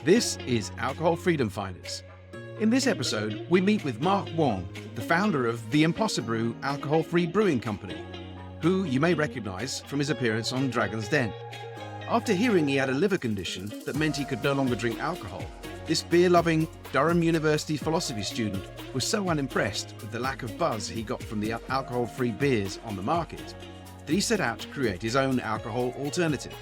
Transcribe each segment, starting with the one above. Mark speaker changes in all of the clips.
Speaker 1: This is Alcohol Freedom Finders. In this episode, we meet with Mark Wong, the founder of the Impossibrew alcohol-free brewing company, who you may recognise from his appearance on Dragon's Den. After hearing he had a liver condition that meant he could no longer drink alcohol, this beer-loving Durham University philosophy student was so unimpressed with the lack of buzz he got from the alcohol-free beers on the market that he set out to create his own alcohol alternative.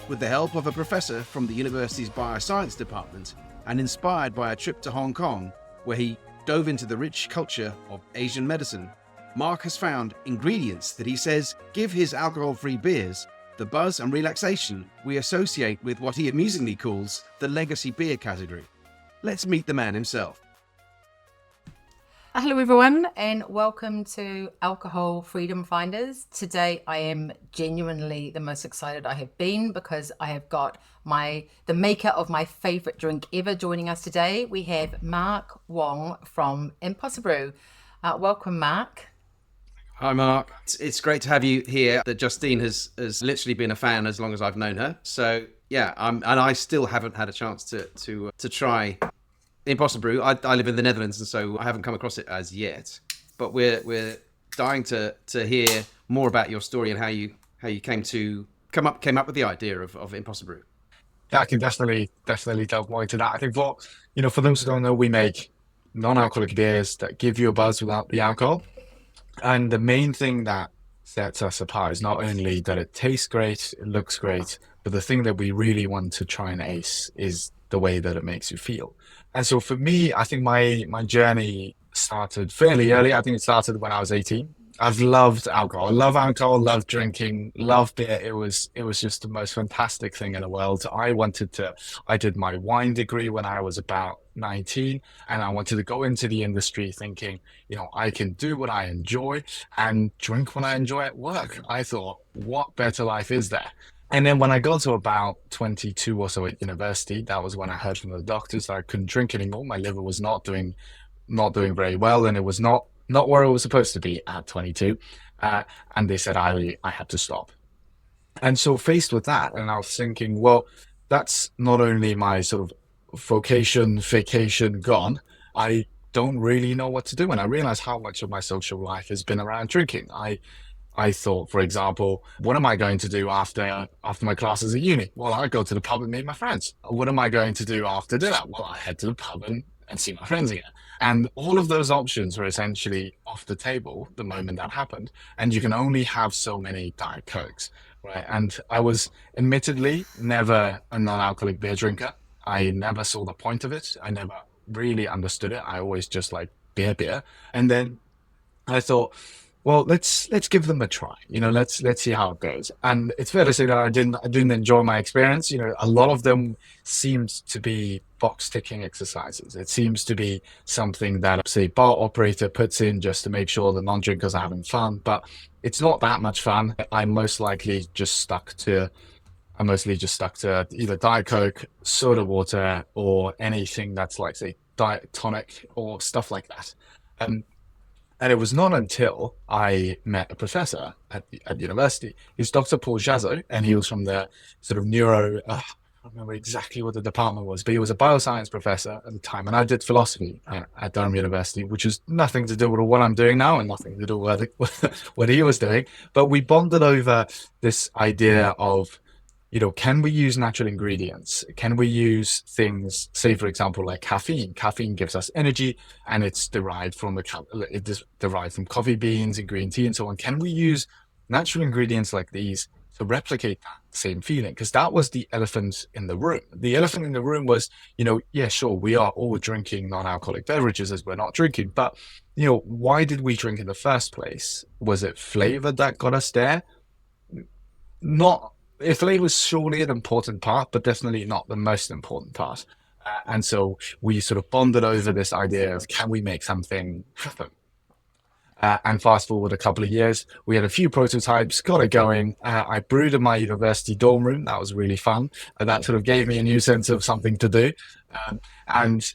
Speaker 1: With the help of a professor from the university's Bioscience department and inspired by a trip to Hong Kong, where he dove into the rich culture of Asian medicine, Mark has found ingredients that he says give his alcohol-free beers the buzz and relaxation we associate with what he amusingly calls the legacy beer category. Let's meet the man himself.
Speaker 2: Hello everyone and welcome to Alcohol Freedom Finders. Today I am genuinely the most excited I have been because I have got the maker of my favorite drink ever joining us today. We have Mark Wong from Impossibrew. Welcome, Mark.
Speaker 1: Hi, Mark. It's great to have you here. That Justine has literally been a fan as long as I've known her. So yeah, and I still haven't had a chance to try Impossibrew. I live in the Netherlands, and so I haven't come across it as yet. But we're dying to hear more about your story and how you came up with the idea of Impossibrew.
Speaker 3: Yeah, I can definitely delve more into that. I think for those who don't know, we make non-alcoholic beers that give you a buzz without the alcohol. And the main thing that sets us apart is not only that it tastes great, it looks great, but the thing that we really want to try and ace is the way that it makes you feel. And so for me, I think my journey started fairly early. I think it started when I was 18. I've loved alcohol. I love alcohol, love drinking, love beer. It was just the most fantastic thing in the world. I did my wine degree when I was about 19, and I wanted to go into the industry thinking, I can do what I enjoy and drink when I enjoy at work. I thought, what better life is there? And then when I got to about 22 or so at university, that was when I heard from the doctors that I couldn't drink anymore. My liver was not doing very well, and it was not where it was supposed to be at 22. And they said I had to stop. And so faced with that, and I was thinking, well, that's not only my sort of vacation gone, I don't really know what to do. And I realized how much of my social life has been around drinking. I thought, for example, what am I going to do after my classes at uni? Well, I go to the pub and meet my friends. What am I going to do after dinner? Well, I head to the pub and see my friends again. And all of those options were essentially off the table the moment that happened. And you can only have so many Diet Cokes, right? And I was admittedly never a non-alcoholic beer drinker. I never saw the point of it. I never really understood it. I always just like beer. And then I thought, well, let's give them a try. Let's see how it goes. And it's fair to say that I didn't enjoy my experience. A lot of them seemed to be box ticking exercises. It seems to be something that, say, bar operator puts in just to make sure the non-drinkers are having fun, but it's not that much fun. I mostly just stuck to either Diet Coke, soda water, or anything that's like, say, diet tonic or stuff like that. And it was not until I met a professor at university. He's Dr. Paul Jazzo, and he was from the sort of neuro, I don't remember exactly what the department was, but he was a bioscience professor at the time. And I did philosophy at Durham University, which is nothing to do with what I'm doing now and nothing to do with what he was doing. But we bonded over this idea of, can we use natural ingredients? Can we use things, say, for example, like caffeine? Caffeine gives us energy, and it's derived from coffee beans and green tea and so on. Can we use natural ingredients like these to replicate that same feeling? Because that was the elephant in the room. The elephant in the room was, yeah, sure, we are all drinking non-alcoholic beverages as we're not drinking, but, why did we drink in the first place? Was it flavor that got us there? Flavor was surely an important part, but definitely not the most important part. And so we sort of bonded over this idea of, can we make something happen? And fast forward a couple of years, we had a few prototypes, got it going. I brewed in my university dorm room. That was really fun. That sort of gave me a new sense of something to do. And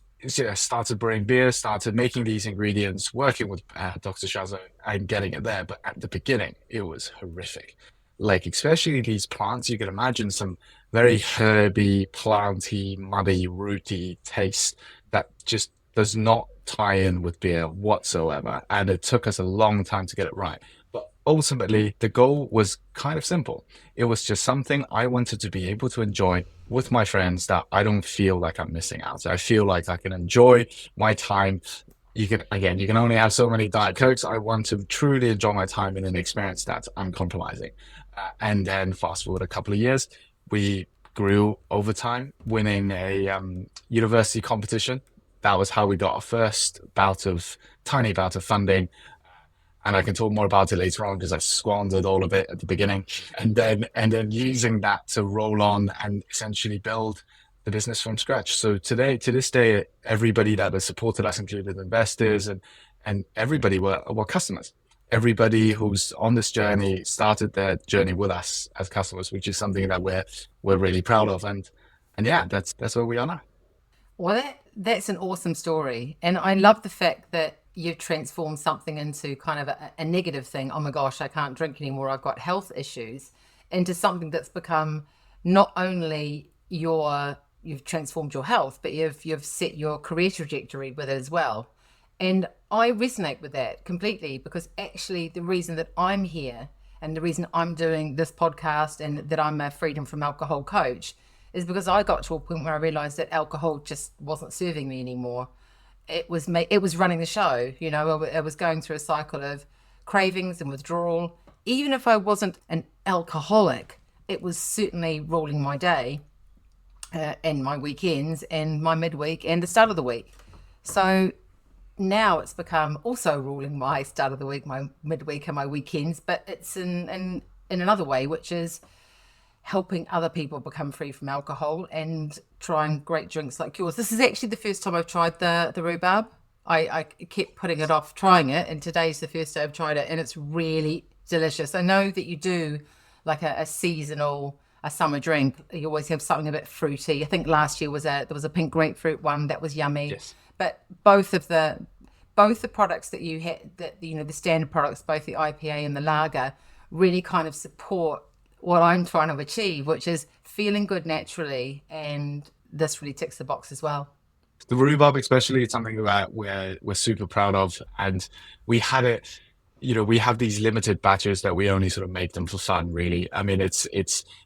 Speaker 3: started brewing beer, started making these ingredients, working with Dr. Shazo and getting it there. But at the beginning, it was horrific. Like, especially these plants, you can imagine some very herby, planty, muddy, rooty taste that just does not tie in with beer whatsoever. And it took us a long time to get it right. But ultimately, the goal was kind of simple. It was just something I wanted to be able to enjoy with my friends that I don't feel like I'm missing out. I feel like I can enjoy my time. You can only have so many Diet Cokes. I want to truly enjoy my time in an experience that's uncompromising. And then fast forward a couple of years, we grew over time, winning a university competition. That was how we got our first tiny bout of funding. And I can talk more about it later on because I squandered all of it at the beginning, and then using that to roll on and essentially build the business from scratch. So to this day, everybody that has supported us, including investors and everybody, were customers. Everybody who's on this journey started their journey with us as customers, which is something that we're really proud of. And yeah, that's where we are now.
Speaker 2: Well, that's an awesome story. And I love the fact that you've transformed something into kind of a negative thing. Oh my gosh, I can't drink anymore. I've got health issues, into something that's become not only you've transformed your health, but you've set your career trajectory with it as well. And I resonate with that completely, because actually the reason that I'm here and the reason I'm doing this podcast and that I'm a freedom from alcohol coach is because I got to a point where I realized that alcohol just wasn't serving me anymore. It was running the show. I was going through a cycle of cravings and withdrawal. Even if I wasn't an alcoholic, it was certainly ruling my day, and my weekends and my midweek and the start of the week. So now it's become also ruling my start of the week, my midweek and my weekends, but it's in another way, which is helping other people become free from alcohol and trying great drinks like yours. This is actually the first time I've tried the rhubarb. I kept putting it off trying it, and today's the first day I've tried it, and it's really delicious. I know that you do like a seasonal, a summer drink. You always have something a bit fruity. I think last year there was a pink grapefruit one that was yummy.
Speaker 3: Yes.
Speaker 2: But both the products that you had, the standard products, both the IPA and the lager, really kind of support what I'm trying to achieve, which is feeling good naturally, and this really ticks the box as well.
Speaker 3: The rhubarb especially, it's something that we're super proud of, and we had it. We have these limited batches that we only sort of make them for fun, really. I mean, it's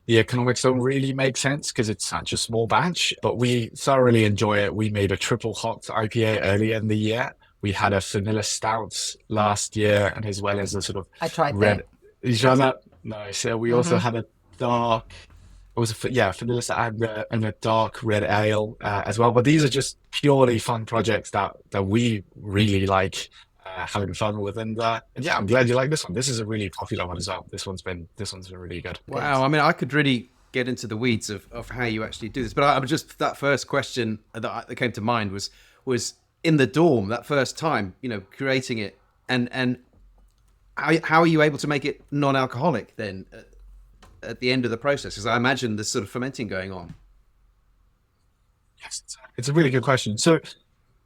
Speaker 3: the economics don't really make sense because it's such a small batch, but we thoroughly enjoy it. We made a triple hot IPA earlier in the year. We had a vanilla stout last year, and as well as a sort of
Speaker 2: I tried
Speaker 3: red.
Speaker 2: that.
Speaker 3: You tried that? Nice. We also had a dark. It was vanilla stout and a dark red ale as well. But these are just purely fun projects that we really like having fun with. And yeah, I'm glad you like this one. This is a really popular one as well. This one's been really good.
Speaker 1: Wow. I mean, I could really get into the weeds of how you actually do this, but I just, that first question that came to mind was in the dorm, that first time, creating it, and how are you able to make it non-alcoholic then at the end of the process? Because I imagine there's sort of fermenting going on.
Speaker 3: Yes, it's a really good question. So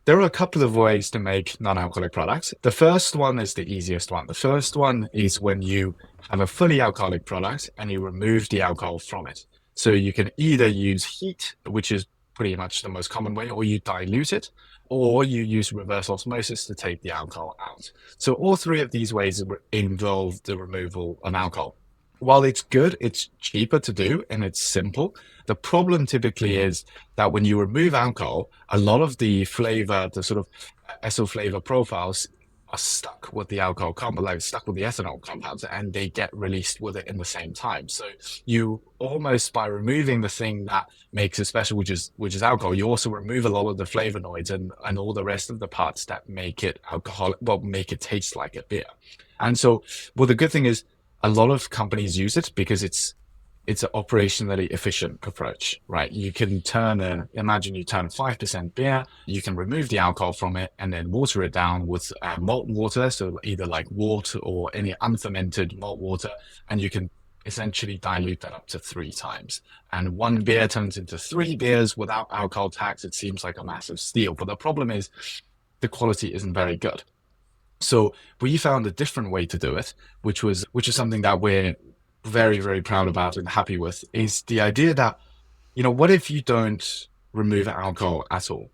Speaker 3: there are a couple of ways to make non-alcoholic products. The first one is the easiest one. The first one is when you have a fully alcoholic product and you remove the alcohol from it. So you can either use heat, which is pretty much the most common way, or you dilute it, or you use reverse osmosis to take the alcohol out. So all three of these ways involve the removal of alcohol. While it's good, it's cheaper to do and it's simple. The problem typically is that when you remove alcohol, a lot of the flavor, the sort of ethyl flavor profiles are stuck with the alcohol compound, like stuck with the ethanol compounds, and they get released with it in the same time. So you almost, by removing the thing that makes it special, which is alcohol, you also remove a lot of the flavonoids and all the rest of the parts that make it alcoholic, well, make it taste like a beer. And so, well, the good thing is a lot of companies use it because it's an operationally efficient approach, right? You can imagine you turn 5% beer, you can remove the alcohol from it and then water it down with malt water. So either like wort or any unfermented malt water, and you can essentially dilute that up to 3 times. And one beer turns into 3 beers without alcohol tax. It seems like a massive steal, but the problem is the quality isn't very good. So we found a different way to do it, which is something that we're very, very proud about and happy with, is the idea that what if you don't remove alcohol at all?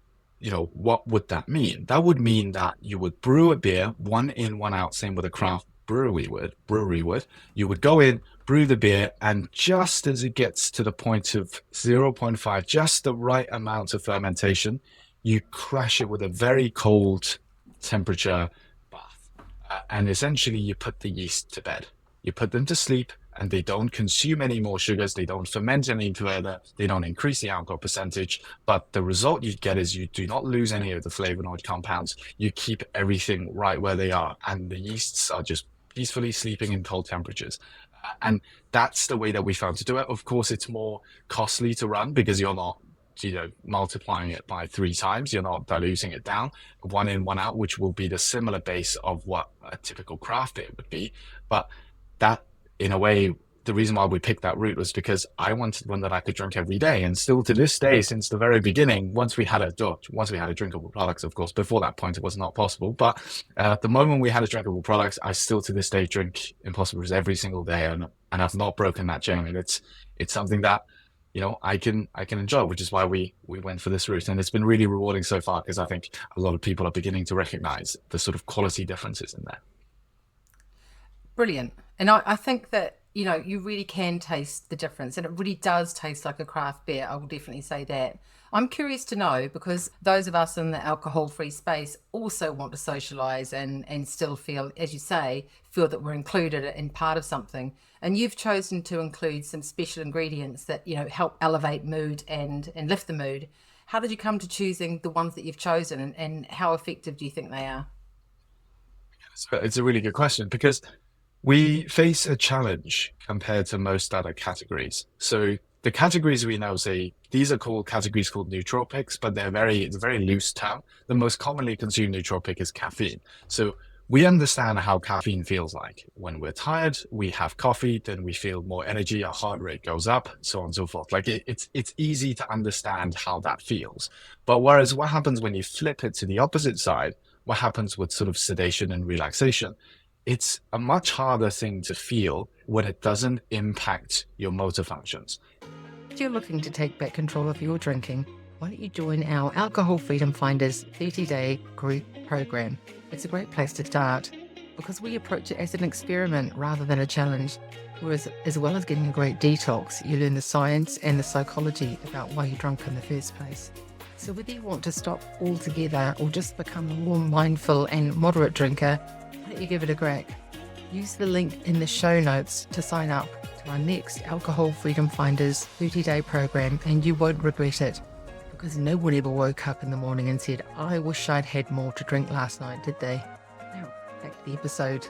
Speaker 3: What would that mean? That would mean that you would brew a beer, one in, one out, same with a craft brewery would. You would go in, brew the beer, and just as it gets to the point of zero point 0.5, just the right amount of fermentation, you crash it with a very cold temperature bath. And essentially you put the yeast to bed. You put them to sleep, and they don't consume any more sugars. They don't ferment any further. They don't increase the alcohol percentage. But the result you get is you do not lose any of the flavonoid compounds. You keep everything right where they are. And the yeasts are just peacefully sleeping in cold temperatures. And that's the way that we found to do it. Of course, it's more costly to run because you're not multiplying it by 3 times. You're not diluting it down, one in, one out, which will be the similar base of what a typical craft beer would be. But that, in a way, the reason why we picked that route was because I wanted one that I could drink every day. And still to this day, since the very beginning, once we had a drinkable product, of course, before that point, it was not possible. But at the moment we had a drinkable product, I still to this day drink Impossibrews every single day. And I've not broken that chain. And it's something that, I can enjoy, which is why we went for this route. And it's been really rewarding so far because I think a lot of people are beginning to recognize the sort of quality differences in there.
Speaker 2: Brilliant. And I think that, you really can taste the difference, and it really does taste like a craft beer. I will definitely say that. I'm curious to know, because those of us in the alcohol-free space also want to socialize and still feel, as you say, feel that we're included in part of something. And you've chosen to include some special ingredients that, help elevate mood and lift the mood. How did you come to choosing the ones that you've chosen, and how effective do you think they are?
Speaker 3: It's a really good question because we face a challenge compared to most other categories. So the categories we know say these are called categories called nootropics, but it's a very loose term. The most commonly consumed nootropic is caffeine. So we understand how caffeine feels like. When we're tired, we have coffee, then we feel more energy, our heart rate goes up, so on and so forth. Like it's easy to understand how that feels. But whereas what happens when you flip it to the opposite side, what happens with sort of sedation and relaxation? It's a much harder thing to feel when it doesn't impact your motor functions.
Speaker 2: If you're looking to take back control of your drinking, why don't you join our Alcohol Freedom Finders 30-day group program? It's a great place to start because we approach it as an experiment rather than a challenge. Whereas, as well as getting a great detox, you learn the science and the psychology about why you're drunk in the first place. So whether you want to stop altogether or just become a more mindful and moderate drinker, why don't you give it a crack? Use the link in the show notes to sign up to our next Alcohol Freedom Finders 30-day program, and you won't regret it. Because no one ever woke up in the morning and said, I wish I'd had more to drink last night, did they? Now, back to the episode.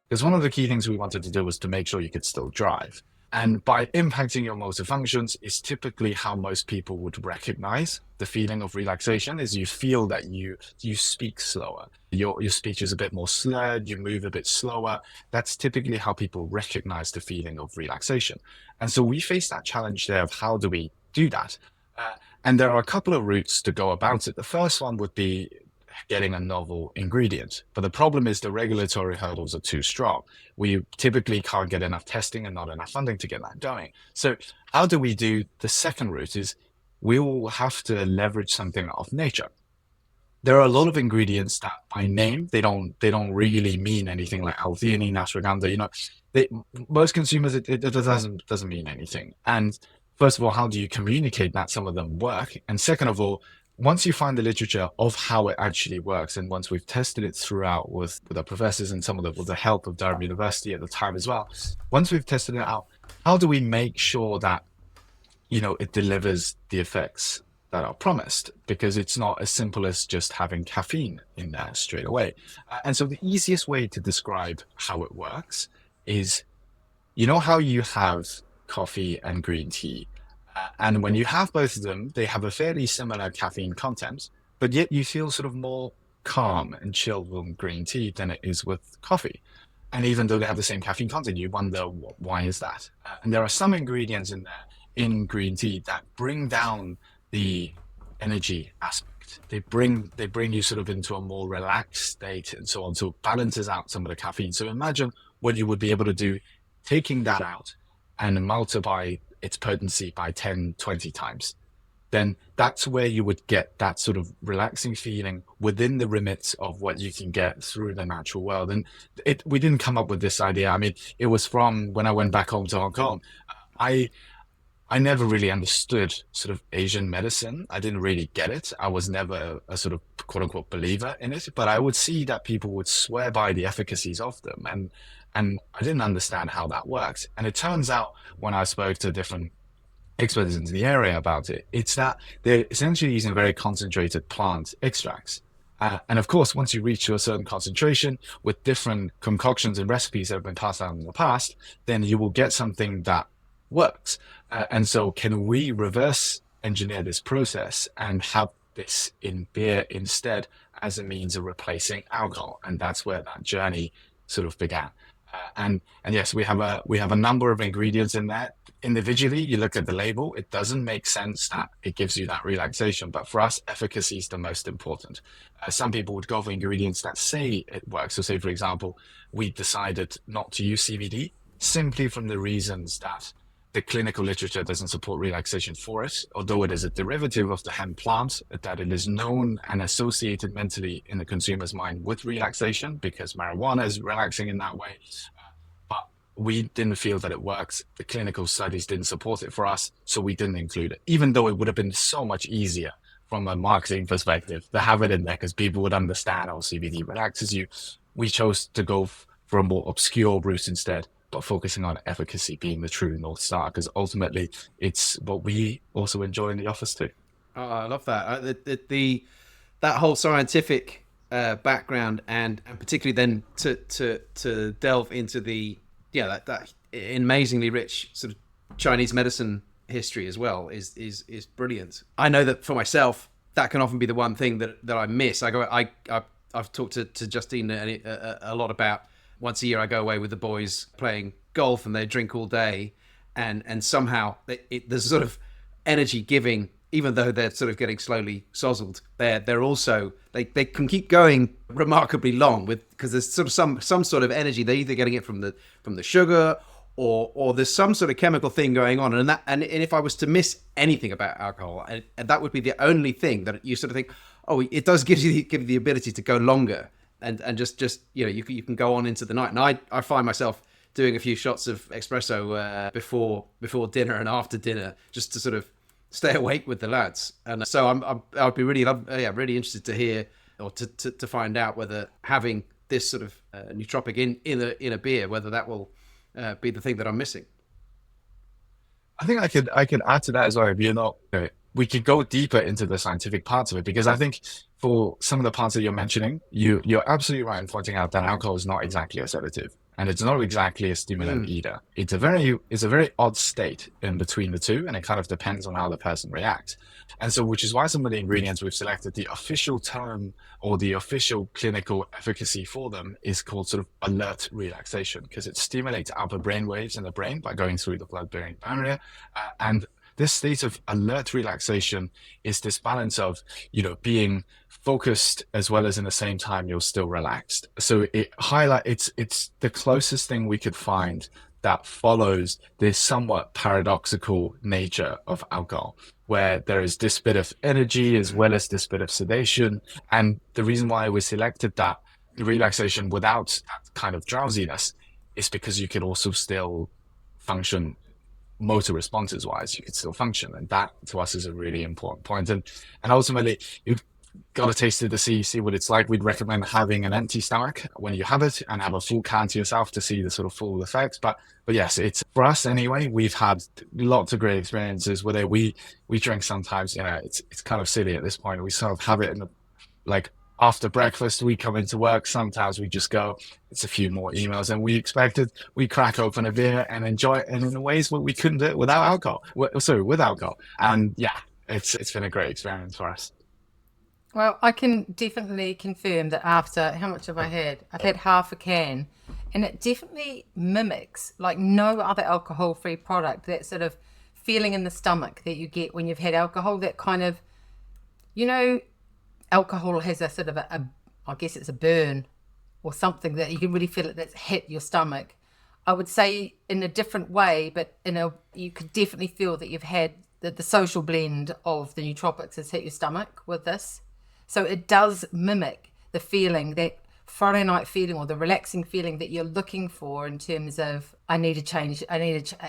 Speaker 3: Because one of the key things we wanted to do was to make sure you could still drive. And by impacting your motor functions is typically how most people would recognize the feeling of relaxation is you feel that you speak slower. Your speech is a bit more slurred, you move a bit slower. That's typically how people recognize the feeling of relaxation. And so we face that challenge there of how do we do that? And there are a couple of routes to go about it. The first one would be getting a novel ingredient. But the problem is the regulatory hurdles are too strong. We typically can't get enough testing and not enough funding to get that going. So how do we do the second route is we will have to leverage something of nature. There are a lot of ingredients that by name, they don't really mean anything like L-theanine, ashwagandha, most consumers, it doesn't mean anything. And first of all, how do you communicate that some of them work? And second of all, once you find the literature of how it actually works, and once we've tested it throughout with our professors and with the help of Durham University at the time as well, once we've tested it out, how do we make sure that, it delivers the effects that are promised? Because it's not as simple as just having caffeine in there straight away. And so the easiest way to describe how it works is, how you have coffee and green tea. And when you have both of them, they have a fairly similar caffeine content, but yet you feel sort of more calm and chilled with green tea than it is with coffee. And even though they have the same caffeine content, you wonder why is that? And there are some ingredients in there in green tea that bring down the energy aspect. They bring you sort of into a more relaxed state and so on. So it balances out some of the caffeine. So imagine what you would be able to do taking that out and multiply its potency by 10, 20 times, then that's where you would get that sort of relaxing feeling within the limits of what you can get through the natural world. And we didn't come up with this idea. I mean, it was from when I went back home to Hong Kong. I I never really understood sort of Asian medicine. I didn't really get it. I was never a sort of quote unquote believer in it, but I would see that people would swear by the efficacies of them. And I didn't understand how that works. And it turns out when I spoke to different experts in the area about it, it's that they're essentially using very concentrated plant extracts. And of course, once you reach to a certain concentration with different concoctions and recipes that have been passed down in the past, then you will get something that works. And so can we reverse engineer this process and have this in beer instead as a means of replacing alcohol? And that's where that journey sort of began. And yes, we have a number of ingredients in there. Individually, you look at the label, it doesn't make sense that it gives you that relaxation. But for us, efficacy is the most important. Some people would go for ingredients that say it works. So say, for example, we decided not to use CBD simply from the reasons that the clinical literature doesn't support relaxation for it, although it is a derivative of the hemp plant, that it is known and associated mentally in the consumer's mind with relaxation because marijuana is relaxing in that way. But we didn't feel that it works. The clinical studies didn't support it for us, so we didn't include it, even though it would have been so much easier from a marketing perspective to have it in there because people would understand, oh, CBD relaxes you. We chose to go for a more obscure route instead, but focusing on efficacy being the true North Star, because ultimately it's what we also enjoy in the office too.
Speaker 1: Oh, I love that. That whole scientific background, and particularly then to delve into that amazingly rich sort of Chinese medicine history as well is brilliant. I know that for myself, that can often be the one thing that I miss. I've talked to Justine a lot about. Once a year, I go away with the boys playing golf, and they drink all day, and somehow there's sort of energy giving, even though they're sort of getting slowly sozzled. They're also they can keep going remarkably long because there's sort of some sort of energy. They're either getting it from the sugar, or there's some sort of chemical thing going on. And if I was to miss anything about alcohol, and that would be the only thing that you sort of think, oh, it does give you the ability to go longer. And just you can go on into the night. And I find myself doing a few shots of espresso before dinner and after dinner, just to sort of stay awake with the lads. And so I'd be really interested to hear or to find out whether having this sort of nootropic in a beer, whether that will be the thing that I'm missing.
Speaker 3: I think I could add to that as well. If you're not, we could go deeper into the scientific parts of it, because I think for some of the parts that you're mentioning, you're absolutely right in pointing out that alcohol is not exactly a sedative, and it's not exactly a stimulant either. It's a very odd state in between the two, and it kind of depends on how the person reacts. And so, which is why some of the ingredients we've selected, the official term or the official clinical efficacy for them is called sort of alert relaxation, because it stimulates alpha brain waves in the brain by going through the blood-brain barrier. And this state of alert relaxation is this balance of, being focused as well as in the same time you're still relaxed. So it's the closest thing we could find that follows this somewhat paradoxical nature of alcohol, where there is this bit of energy as well as this bit of sedation. And the reason why we selected that relaxation without that kind of drowsiness is because you can also still function motor responses wise. You can still function, and that to us is a really important point. And ultimately, you've got to taste it to see what it's like. We'd recommend having an empty stomach when you have it, and have a full can to yourself to see the sort of full effects. But yes, it's for us anyway. We've had lots of great experiences with it. We drink sometimes. It's kind of silly at this point. We sort of have it in like after breakfast, we come into work. Sometimes we just go, it's a few more emails than we expected. We crack open a beer and enjoy it, and in ways where we couldn't do it without alcohol. With alcohol. And yeah, it's been a great experience for us.
Speaker 2: Well, I can definitely confirm that after, how much have I had? I've had half a can, and it definitely mimics, like no other alcohol-free product, that sort of feeling in the stomach that you get when you've had alcohol, that kind of, alcohol has a sort of I guess it's a burn or something that you can really feel it that's hit your stomach. I would say in a different way, but you could definitely feel that you've had the social blend of the nootropics has hit your stomach with this. So it does mimic the feeling, that Friday night feeling or the relaxing feeling that you're looking for in terms of, I need to change,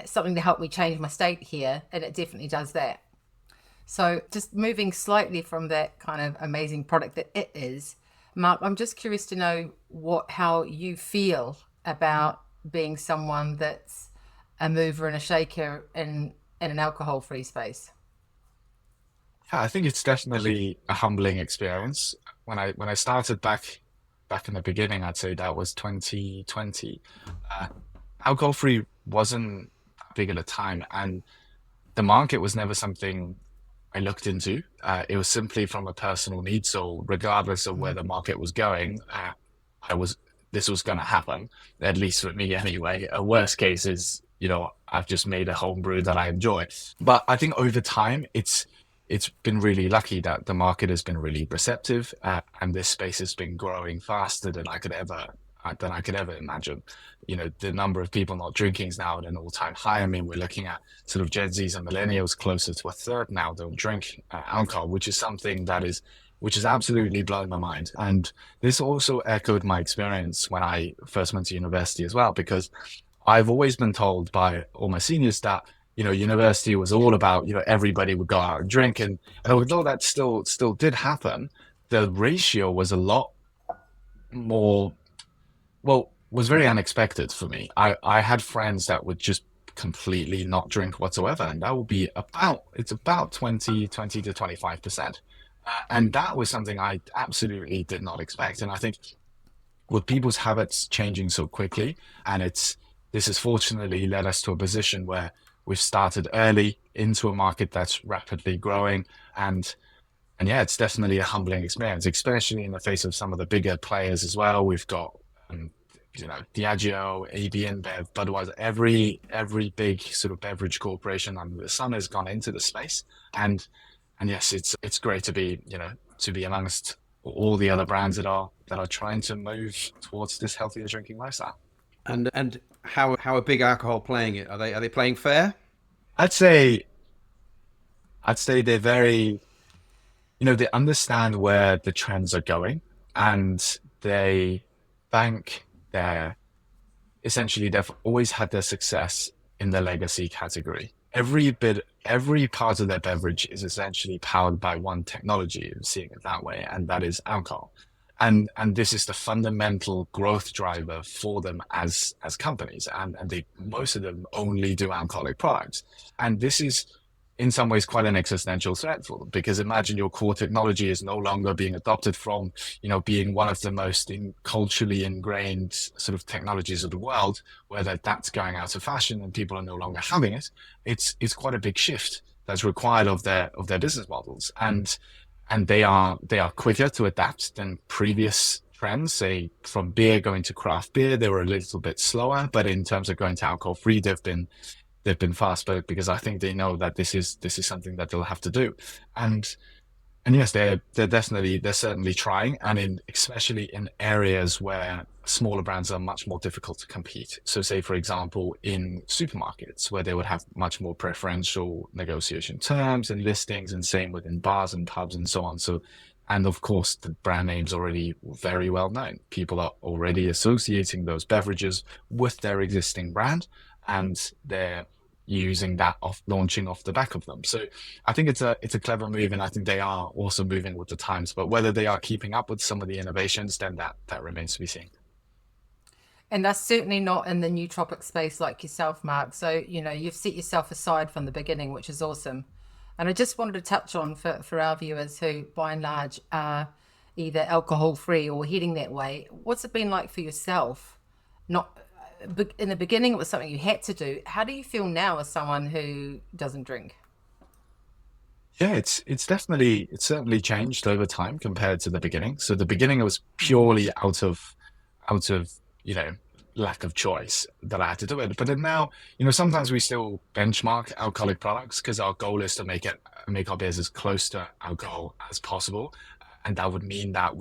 Speaker 2: something to help me change my state here. And it definitely does that. So just moving slightly from that kind of amazing product that it is, Mark, I'm just curious to know how you feel about being someone that's a mover and a shaker in an alcohol-free space.
Speaker 3: Yeah, I think it's definitely a humbling experience. When I started back in the beginning, I'd say that was 2020. Uh, Alcohol free wasn't that big at a time, and the market was never something I looked into. It was simply from a personal need. So regardless of where the market was going, I was this was going to happen, at least for me anyway. A worst case is, I've just made a home brew that I enjoy. But I think over time, it's been really lucky that the market has been really receptive, and this space has been growing faster than I could ever imagine. The number of people not drinking is now at an all-time high. I mean, we're looking at sort of Gen Zs and millennials closer to a third now don't drink alcohol, which is absolutely blowing my mind. And this also echoed my experience when I first went to university as well, because I've always been told by all my seniors that, university was all about, everybody would go out and drink. And although that still did happen, the ratio was a lot more, well, was very unexpected for me. I had friends that would just completely not drink whatsoever, and that would be it's about 20 to 25%. And that was something I absolutely did not expect. And I think with people's habits changing so quickly, and this has fortunately led us to a position where we've started early into a market that's rapidly growing. And yeah, it's definitely a humbling experience, especially in the face of some of the bigger players as well. We've got, um, Diageo, AB InBev, Budweiser, every big sort of beverage corporation under the sun has gone into the space. And yes, it's great to be amongst all the other brands that are trying to move towards this healthier drinking lifestyle.
Speaker 1: And how are big alcohol playing it? Are they playing fair?
Speaker 3: I'd say I'd say they're very, they understand where the trends are going, and they bank their essentially they've always had their success in the legacy category. Every part of their beverage is essentially powered by one technology, seeing it that way, and that is alcohol. And this is the fundamental growth driver for them as companies. And they most of them only do alcoholic products. And this is in some ways quite an existential threat for them, because imagine your core technology is no longer being adopted from, being one of the most culturally ingrained sort of technologies of the world, where that's going out of fashion and people are no longer having it. It's quite a big shift that's required of their business models. And they are quicker to adapt than previous trends. Say from beer going to craft beer, they were a little bit slower, but in terms of going to alcohol free, they've been fast, but because I think they know that this is something that they'll have to do. And and yes, they're certainly trying, and especially in areas where smaller brands are much more difficult to compete. So say, for example, in supermarkets where they would have much more preferential negotiation terms and listings, and same within bars and pubs and so on. So, and of course, the brand name's already very well known. People are already associating those beverages with their existing brand, and they're using that launching off the back of them. So I think it's a clever move, and I think they are also moving with the times. But whether they are keeping up with some of the innovations, then that remains to be seen.
Speaker 2: And that's certainly not in the nootropic space like yourself, Mark. So, you've set yourself aside from the beginning, which is awesome. And I just wanted to touch on for our viewers who, by and large, are either alcohol free or heading that way. What's it been like for yourself? Not in the beginning, it was something you had to do. How do you feel now as someone who doesn't drink?
Speaker 3: Yeah, it's certainly changed over time compared to the beginning. So the beginning it was purely out of you know lack of choice that I had to do it. But then now, sometimes we still benchmark alcoholic products because our goal is to make our beers as close to alcohol as possible, and that would mean that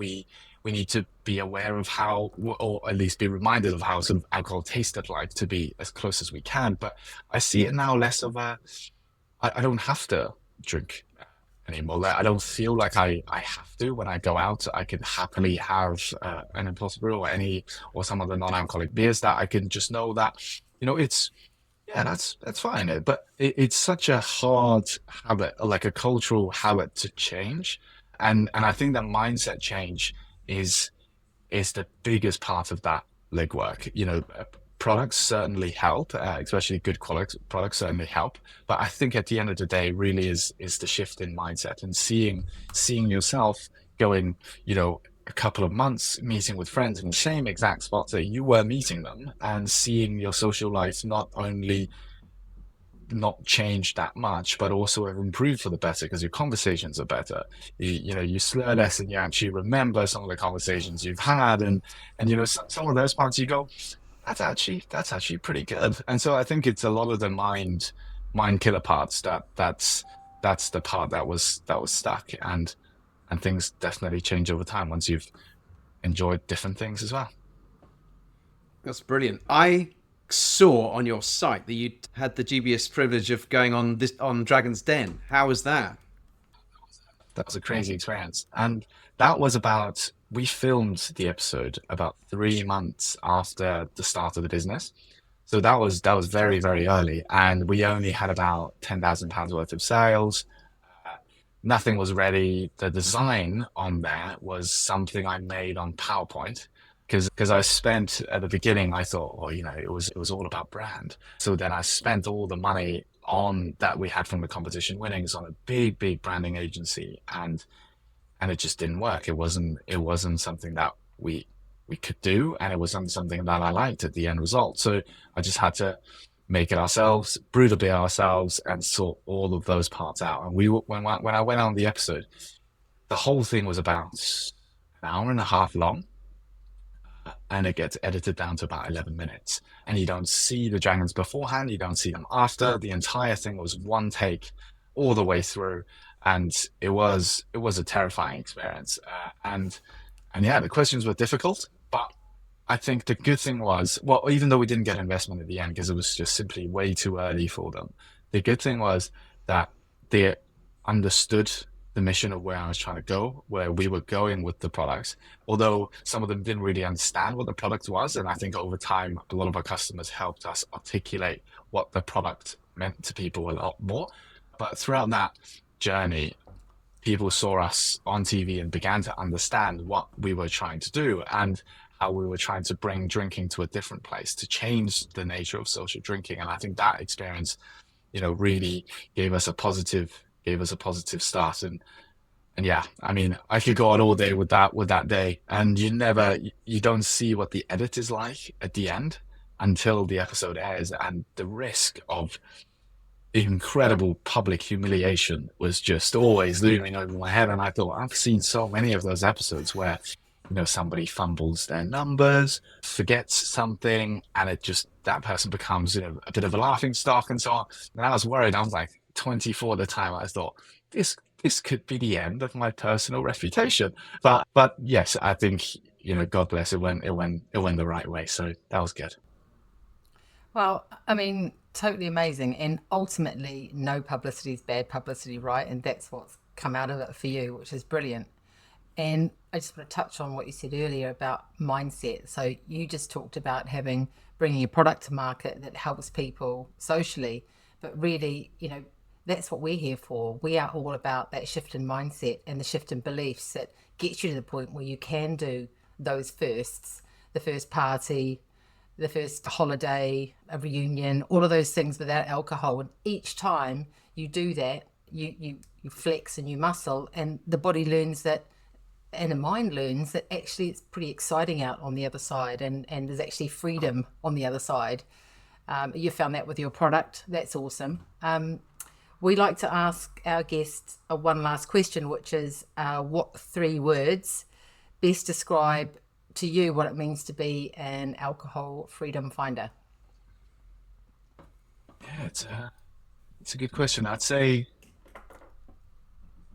Speaker 3: we need to be aware of how, or at least be reminded of how sort of alcohol tasted like, to be as close as we can. But I see it now less of a, I don't have to drink anymore. Like, I don't feel like I have to. When I go out, I can happily have an Impossibrew or some of the non-alcoholic beers that I can just know that, it's, yeah, that's fine. But it's such a hard habit, like a cultural habit to change. And I think that mindset change is is the biggest part of that legwork. Products certainly help, especially good quality products certainly help. But I think at the end of the day, really is the shift in mindset and seeing yourself going, a couple of months meeting with friends in the same exact spots that you were meeting them, and seeing your social life not only not changed that much, but also have improved for the better because your conversations are better. You slur less and you actually remember some of the conversations you've had, and some of those parts you go, that's actually pretty good. And so I think it's a lot of the mind killer parts that's the part that was stuck, and things definitely change over time once you've enjoyed different things as well.
Speaker 1: That's brilliant. I saw on your site that you had the dubious privilege of going on Dragon's Den. How was that?
Speaker 3: That was a crazy experience. And we filmed the episode about 3 months after the start of the business. So that was very, very early. And we only had about £10,000 worth of sales. Nothing was ready. The design on there was something I made on PowerPoint because I spent at the beginning, I thought, well, it was all about brand. So then I spent all the money on that we had from the competition winnings on a big, big branding agency, and it just didn't work. It wasn't something that we could do, and it wasn't something that I liked at the end result. So I just had to make it ourselves, brew the beer ourselves, and sort all of those parts out. And when I went on the episode, the whole thing was about an hour and a half long, and it gets edited down to about 11 minutes. And you don't see the dragons beforehand, you don't see them after. The entire thing was one take all the way through, and it was a terrifying experience. And yeah, the questions were difficult, but I think the good thing was, well, even though we didn't get investment at the end because it was just simply way too early for them, the good thing was that they understood the mission of where I was trying to go, where we were going with the products. Although some of them didn't really understand what the product was. And I think over time, a lot of our customers helped us articulate what the product meant to people a lot more. But throughout that journey, people saw us on TV and began to understand what we were trying to do and how we were trying to bring drinking to a different place, to change the nature of social drinking. And I think that experience, really gave us a positive start. And yeah, I mean, I could go on all day with that day, and you don't see what the edit is like at the end until the episode airs, and the risk of incredible public humiliation was just always looming over my head. And I thought, I've seen so many of those episodes where somebody fumbles their numbers, forgets something, and that person becomes a bit of a laughing stock and so on. And I was worried. I was like 24 at the time. I thought this could be the end of my personal reputation. But yes, I think God bless it, went the right way. So that was good.
Speaker 2: Well, I mean, totally amazing. And ultimately, no publicity is bad publicity, right? And that's what's come out of it for you, which is brilliant. And I just want to touch on what you said earlier about mindset. So you just talked about bringing a product to market that helps people socially, but really, that's what we're here for. We are all about that shift in mindset and the shift in beliefs that gets you to the point where you can do those firsts, the first party, the first holiday, a reunion, all of those things without alcohol. And each time you do that, you flex and you muscle, and the body learns that, and the mind learns that actually it's pretty exciting out on the other side, and there's actually freedom on the other side. You found that with your product. That's awesome. We like to ask our guests one last question, which is what 3 words best describe to you what it means to be an alcohol freedom finder?
Speaker 3: Yeah, it's a good question. I'd say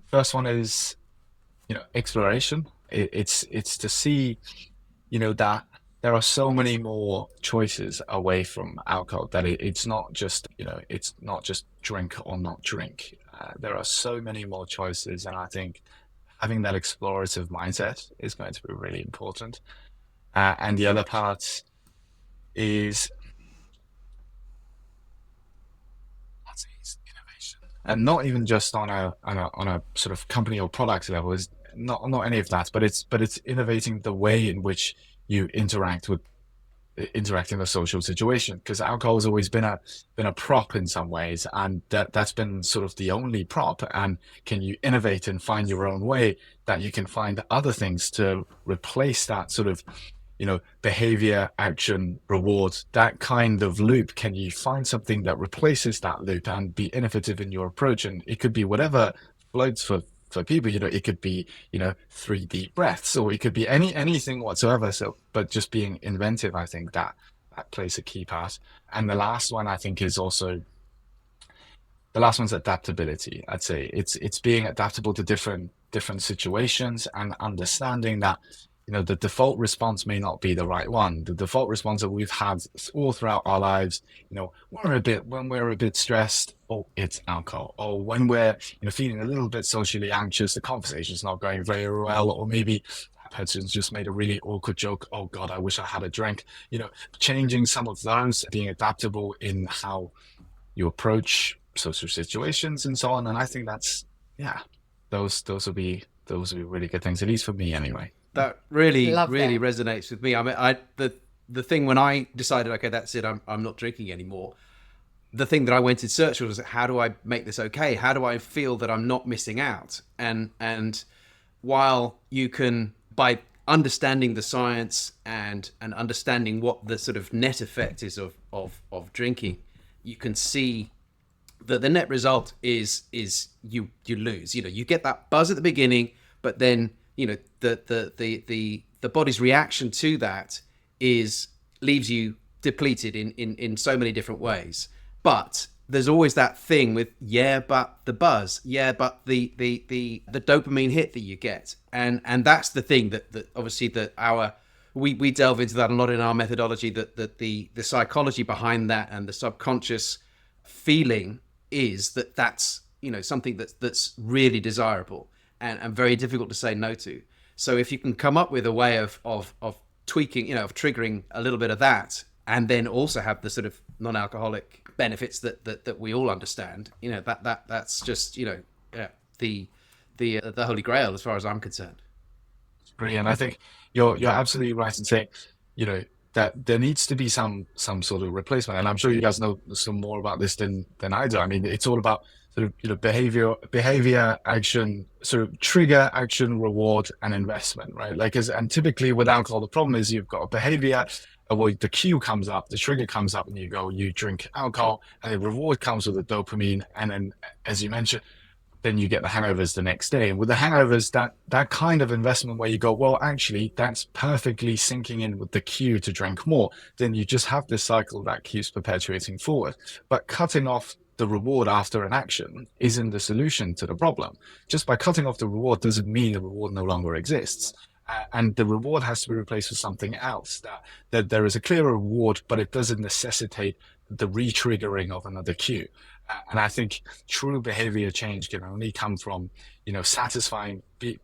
Speaker 3: first one is exploration. It's to see, that there are so many more choices away from alcohol, that it's not just, it's not just drink or not drink. There are so many more choices, and I think having that explorative mindset is going to be really important. And the other part is, I'd say, is innovation, and not even just on a sort of company or product level. Is not any of that, but it's innovating the way in which you interact in a social situation, because alcohol has always been a prop in some ways, and that's been sort of the only prop. And can you innovate and find your own way, that you can find other things to replace that sort of, behavior, action, reward, that kind of loop? Can you find something that replaces that loop and be innovative in your approach? And it could be whatever floats for people. It could be, 3D breaths, or it could be anything whatsoever. So, but just being inventive, I think that plays a key part. And the last one, I think, is also, the last one's adaptability. I'd say it's being adaptable to different situations, and understanding that, the default response may not be the right one. The default response that we've had all throughout our lives, when we're a bit stressed, oh, it's alcohol. Or when we're, feeling a little bit socially anxious, the conversation's not going very well, or maybe that person's just made a really awkward joke. Oh God, I wish I had a drink. Changing some of those, being adaptable in how you approach social situations and so on. And I think that's, yeah, those will be really good things, at least for me anyway.
Speaker 1: That really
Speaker 2: Love that.
Speaker 1: resonates with me. I mean, the thing when I decided, okay, that's it, I'm not drinking anymore. The thing that I went in search of was, how do I make this okay? How do I feel that I'm not missing out? And while you can, by understanding the science and understanding what the sort of net effect is of drinking, you can see that the net result is you lose. You get that buzz at the beginning, but then the body's reaction to that leaves you depleted in so many different ways. But there's always that thing with, but the buzz, but the dopamine hit that you get, and that's the thing that obviously that we delve into that a lot in our methodology, that the psychology behind that and the subconscious feeling is that's something that's really desirable and very difficult to say no to. So if you can come up with a way of tweaking, of triggering a little bit of that, and then also have the sort of non-alcoholic benefits that we all understand, that's just the holy grail as far as I'm concerned.
Speaker 3: Brilliant. I think you're absolutely right in saying, that there needs to be some sort of replacement. And I'm sure you guys know some more about this than I do. I mean, it's all about sort of, behavior, action, sort of trigger, action, reward, and investment, right? And typically with alcohol, the problem is you've got a behavior, well, the cue comes up, the trigger comes up, and you drink alcohol, and the reward comes with the dopamine. And then, as you mentioned, then you get the hangovers the next day. And with the hangovers, that kind of investment where you go, well, actually, that's perfectly syncing in with the cue to drink more. Then you just have this cycle that keeps perpetuating forward. But cutting off the reward after an action isn't the solution to the problem. Just by cutting off the reward doesn't mean the reward no longer exists. And the reward has to be replaced with something else, that there is a clear reward, but it doesn't necessitate the re-triggering of another cue. And I think true behavior change can only come from, satisfying,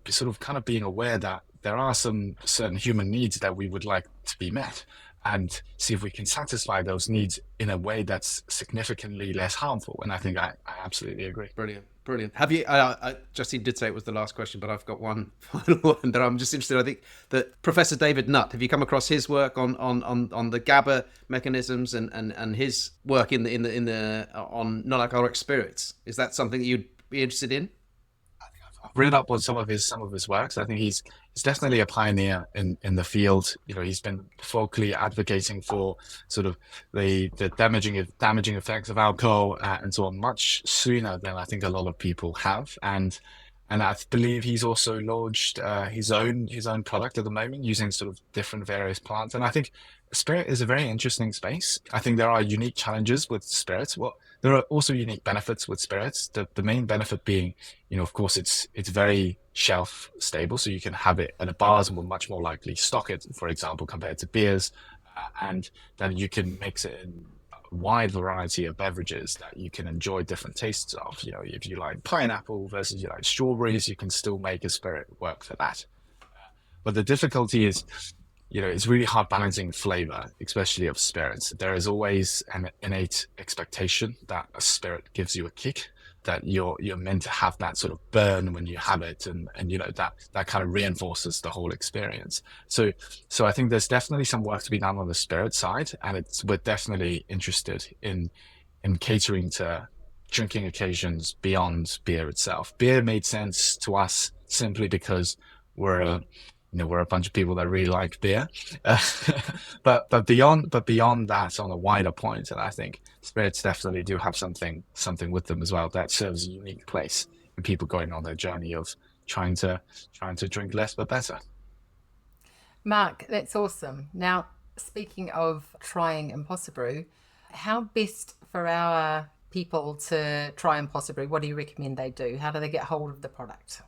Speaker 3: sort of kind of being aware that there are some certain human needs that we would like to be met, and see if we can satisfy those needs in a way that's significantly less harmful. And I think I absolutely agree.
Speaker 1: Brilliant. Have you, Justine did say it was the last question, but I've got one final one that I'm just interested in. I think that Professor David Nutt, have you come across his work on the GABA mechanisms and his work on non-alcoholic spirits? Is that something that you'd be interested in?
Speaker 3: I've read up on some of his works. I think he's definitely a pioneer in the field. He's been vocally advocating for sort of the damaging effects of alcohol and so on much sooner than I think a lot of people have. And I believe he's also launched his own product at the moment using sort of different various plants. And I think spirit is a very interesting space. I think there are unique challenges with spirits. Well, There are also unique benefits with spirits. The main benefit being, of course, it's very shelf stable, so you can have it at a bars and will much more likely stock it, for example, compared to beers, and then you can mix it in a wide variety of beverages that you can enjoy different tastes of. If you like pineapple versus you like strawberries, you can still make a spirit work for that. But the difficulty is, it's really hard balancing flavor, especially of spirits. There is always an innate expectation that a spirit gives you a kick, that you're meant to have that sort of burn when you have it, and that kind of reinforces the whole experience. So I think there's definitely some work to be done on the spirit side, and we're definitely interested in catering to drinking occasions beyond beer itself. Beer made sense to us simply because we're a bunch of people that really like beer, but beyond that, on a wider point, and I think spirits definitely do have something with them as well that serves a unique place in people going on their journey of trying to drink less but better.
Speaker 2: Mark, that's awesome. Now, speaking of trying Impossibrew, how best for our people to try Impossibrew? What do you recommend they do? How do they get hold of the product?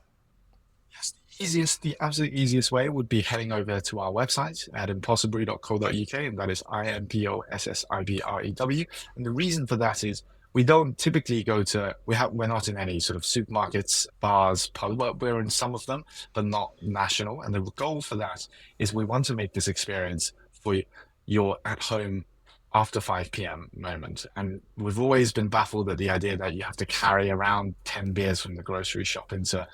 Speaker 3: The absolute easiest way would be heading over to our website at impossibrew.co.uk, and that is IMPOSSIBREW. And the reason for that is we don't typically we're not in any sort of supermarkets, bars, pubs. We're in some of them, but not national. And the goal for that is we want to make this experience for your at home after 5 p.m. moment. And we've always been baffled at the idea that you have to carry around 10 beers from the grocery shop into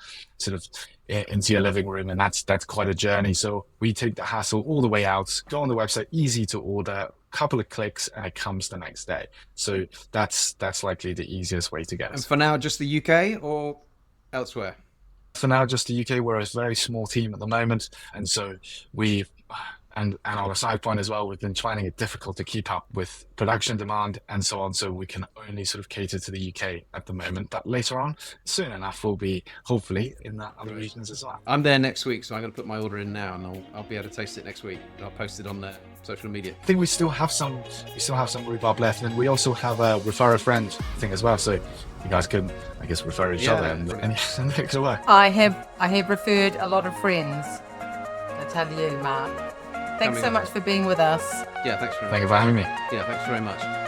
Speaker 3: your living room, and that's quite a journey. So we take the hassle all the way out, go on the website, easy to order, couple of clicks, and it comes the next day. So that's likely the easiest way to get it.
Speaker 1: And for now, just the UK or elsewhere?
Speaker 3: For now, just the UK. We're a very small team at the moment, and so and on a side point as well, we've been finding it difficult to keep up with production demand and so on. So we can only sort of cater to the UK at the moment. But later on, soon enough, we'll be hopefully in the other regions as well.
Speaker 1: I'm there next week, so I'm going to put my order in now, and I'll be able to taste it next week. I'll post it on the social media.
Speaker 3: I think we still have some rhubarb left, and we also have a refer a friend thing as well. So you guys can, I guess, refer each other and make it work.
Speaker 2: I have referred a lot of friends. I tell you, Mark. Thanks so much for being with us.
Speaker 1: Yeah, thanks very much.
Speaker 3: Thank you for having me.
Speaker 1: Yeah, thanks very much.